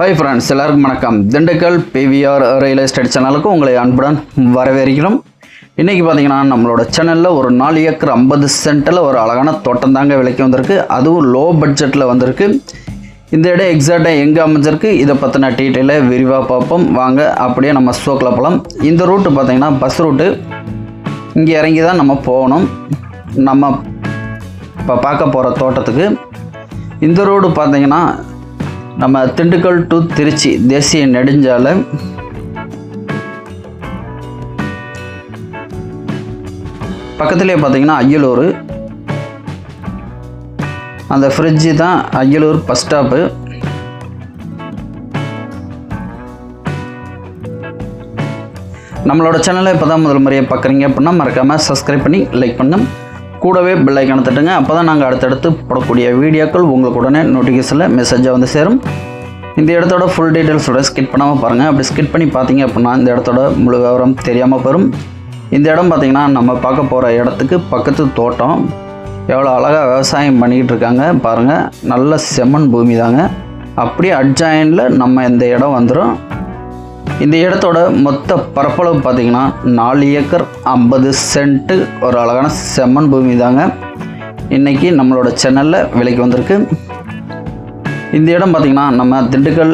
Hi friends, எல்லாருக்கும் வணக்கம். Dindigul PVR real estate சேனலுக்கு உங்களை அன்புடன் வரவேற்கிறோம். இன்றைக்கி பார்த்தீங்கன்னா நம்மளோட சேனலில் ஒரு 4 ஏக்கர் 50 சென்ட்டில் ஒரு அழகான தோட்டம் தாங்க விலைக்கு வந்திருக்கு. அதுவும் லோ பட்ஜெட்டில் வந்திருக்கு. இந்த இடம் எக்ஸாக்டாக எங்கே அமைஞ்சிருக்கு இதை பற்றின டீட்டெயிலை விரிவாக பார்ப்போம். வாங்க அப்படியே நம்ம ஷோக்கில் போகலாம். இந்த ரூட்டு பார்த்திங்கன்னா பஸ் ரூட்டு. இங்கே இறங்கி தான் நம்ம போகணும். நம்ம இப்போ பார்க்க போகிற தோட்டத்துக்கு இந்த ரோடு பார்த்திங்கன்னா நம்ம திண்டுக்கல் டு திருச்சி தேசிய நெடுஞ்சாலை. பக்கத்துலேயே பார்த்தீங்கன்னா அய்யலூர். அந்த ஃப்ரிட்ஜு தான் அய்யலூர் பஸ் ஸ்டாப்பு. நம்மளோட சேனலை இப்போ தான் முதல் முறையை பார்க்குறீங்க அப்படின்னா மறக்காமல் சப்ஸ்கிரைப் பண்ணி லைக் பண்ணும். கூடவே பெல் ஐக்கானை தட்டுங்க. அப்போ தான் நாங்கள் அடுத்தடுத்து போடக்கூடிய வீடியோக்கள் உங்களுக்கு உடனே நோட்டிஃபிகேஷனில் மெசேஜாக வந்து சேரும். இந்த இடத்தோட ஃபுல் டீட்டெயில்ஸோட ஸ்கிப் பண்ணாமல் பாருங்கள். அப்படி ஸ்கிப் பண்ணி பார்த்தீங்க அப்படின்னா இந்த இடத்தோட முழு விவரம் தெரியாமல் போயிடும். இந்த இடம் பார்த்திங்கன்னா நம்ம பார்க்க போகிற இடத்துக்கு பக்கத்து தோட்டம். எவ்வளோ அழகாக விவசாயம் பண்ணிக்கிட்டு இருக்காங்க பாருங்கள். நல்ல செம்மண் பூமி தாங்க. அப்படியே அட்ஜாயினில் நம்ம இந்த இடம் வந்துடும். இந்த இடத்தோட மொத்த பரப்பளவு பார்த்திங்கன்னா 4 ஏக்கர் 50 சென்ட்டு ஒரு அழகான செம்மண் பூமி தாங்க இன்றைக்கி நம்மளோட சேனலில் விலைக்கு வந்திருக்கு. இந்த இடம் பார்த்திங்கன்னா நம்ம திண்டுக்கல்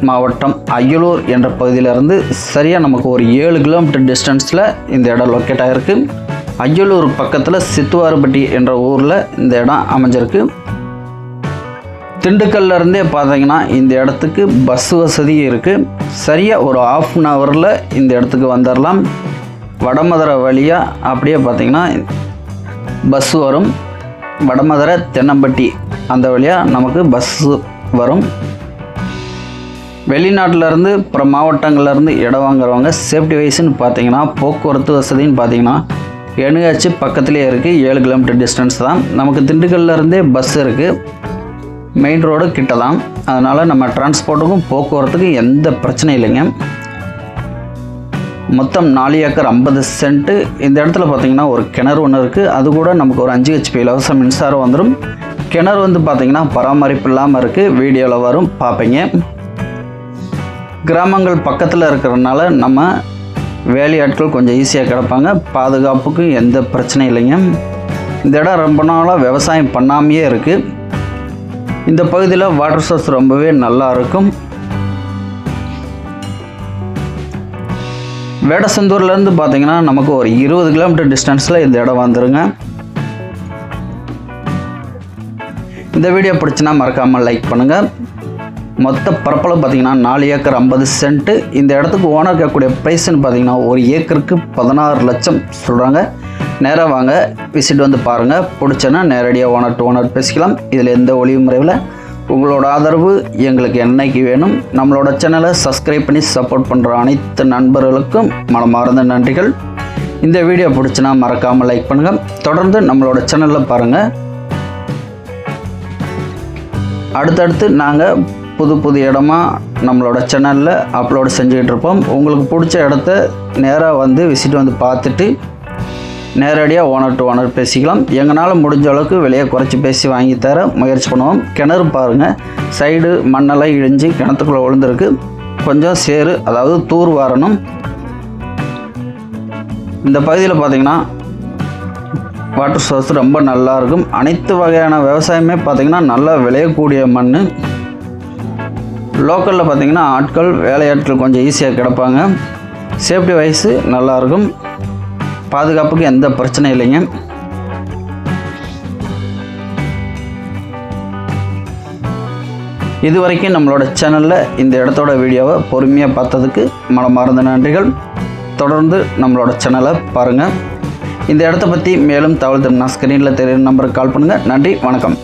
மாவட்டம் அய்யலூர் என்ற பகுதியிலேருந்து சரியாக நமக்கு ஒரு 7 கிலோமீட்டர் டிஸ்டன்ஸில் இந்த இடம் லொக்கேட் ஆகிருக்கு. அய்யலூர் பக்கத்தில் சித்துவாரப்பட்டி என்ற ஊரில் இந்த இடம் அமைஞ்சிருக்கு. திண்டுக்கல்லேருந்தே பார்த்தீங்கன்னா இந்த இடத்துக்கு பஸ் வசதி இருக்குது. சரியாக ஒரு ½ அன் ஹவரில் இந்த இடத்துக்கு வந்துடலாம். வடமதுரை வழியாக அப்படியே பார்த்திங்கன்னா பஸ் வரும். வடமதுரை தென்னம்பட்டி அந்த வழியாக நமக்கு பஸ்ஸு வரும். வெளிநாட்டிலேருந்து அப்புறம் மாவட்டங்கள்லேருந்து இடம் வாங்குறவங்க சேஃப்டி வைஸ்ன்னு பார்த்தீங்கன்னா போக்குவரத்து வசதின்னு பார்த்தீங்கன்னா NH பக்கத்துலேயே இருக்குது. 7 கிலோமீட்டர் டிஸ்டன்ஸ் தான். நமக்கு திண்டுக்கல்லேருந்தே பஸ் இருக்குது. மெயின் ரோடு கிட்ட தான். அதனால் நம்ம டிரான்ஸ்போர்ட்டுக்கும் போக்குவரத்துக்கும் எந்த பிரச்சனையும் இல்லைங்க. மொத்தம் 4 ஏக்கர் 50 சென்ட்டு. இந்த இடத்துல பார்த்திங்கன்னா ஒரு கிணறு ஒன்று இருக்குது. அது கூட நமக்கு ஒரு 5 HP இலவச மின்சாரம் வந்துடும். கிணறு வந்து பார்த்திங்கன்னா பராமரிப்பு இல்லாமல் இருக்குது. வீடியோவில் வரும், பார்ப்பீங்க. கிராமங்கள் பக்கத்தில் இருக்கிறதுனால நம்ம வேலையாட்கள் கொஞ்சம் ஈஸியாக கிடப்பாங்க. பாதுகாப்புக்கு எந்த பிரச்சனையும் இல்லைங்க. இந்த இடம் ரொம்ப நாளாக விவசாயம் பண்ணாமையே இருக்குது. இந்த பகுதியில் வாட்டர் சோர்ஸ் ரொம்பவே நல்லா இருக்கும். வேடசந்தூர்லேருந்து பார்த்தீங்கன்னா நமக்கு ஒரு 20 கிலோமீட்டர் டிஸ்டன்ஸில் இந்த இடம் வந்துருங்க. இந்த வீடியோ பிடிச்சினா மறக்காமல் லைக் பண்ணுங்கள். மொத்த பரப்பளவு பார்த்திங்கன்னா 4 ஏக்கர் 50 சென்ட்டு. இந்த இடத்துக்கு ஓனர் இருக்கக்கூடிய ப்ரைஸ்ன்னு பார்த்திங்கன்னா ஒரு ஏக்கருக்கு 16 லட்சம் சொல்கிறாங்க. நேராக வாங்க, விசிட் வந்து பாருங்கள். பிடிச்சனா நேரடியாக ஓனர் டு ஓனர் பேசிக்கலாம். இதில் எந்த ஒளிவு முறையில் உங்களோட ஆதரவு எங்களுக்கு என்னைக்கு வேணும். நம்மளோட சேனலை சப்ஸ்கிரைப் பண்ணி சப்போர்ட் பண்ணுற அனைத்து நண்பர்களுக்கும் மனமார்ந்த நன்றிகள். இந்த வீடியோ பிடிச்சினா மறக்காமல் லைக் பண்ணுங்கள். தொடர்ந்து நம்மளோட சேனலில் பாருங்கள். அடுத்தடுத்து நாங்கள் புது இடமா நம்மளோட சேனலில் அப்லோடு செஞ்சுக்கிட்டு இருப்போம். உங்களுக்கு பிடிச்ச இடத்த நேராக வந்து விசிட் வந்து பார்த்துட்டு நேரடியாக ஓனர் டு ஓனர் பேசிக்கலாம். எங்களால் முடிஞ்ச அளவுக்கு விலையை குறைச்சி பேசி வாங்கி தர முயற்சி பண்ணுவோம். கிணறு பாருங்கள், சைடு மண்ணெல்லாம் இழிஞ்சு கிணத்துக்குள்ளே விழுந்துருக்கு. கொஞ்சம் சேறு, அதாவது தூர் வாரணும். இந்த பகுதியில் பார்த்திங்கன்னா வாட்டர் சோர்ஸ் ரொம்ப நல்லாயிருக்கும். அனைத்து வகையான விவசாயமே பார்த்திங்கன்னா நல்லா விளையக்கூடிய மண். லோக்கலில் பார்த்திங்கன்னா ஆட்கள் வேலையாட்கள் கொஞ்சம் ஈஸியாக கிடப்பாங்க. சேஃப்டி வைஸு நல்லாயிருக்கும். பாதுகாப்புக்கு எந்த பிரச்சனையும் இல்லைங்க. இது வரைக்கும் நம்மளோட சேனலில் இந்த இடத்தோட வீடியோவை பொறுமையாக பார்த்ததுக்கு மனமார்ந்த நன்றிகள். தொடர்ந்து நம்மளோட சேனலை பாருங்கள். இந்த இடத்த பற்றி மேலும் தகவல் தெரியும்னா ஸ்க்ரீனில் தெரியும் நம்பருக்கு கால் பண்ணுங்கள். நன்றி, வணக்கம்.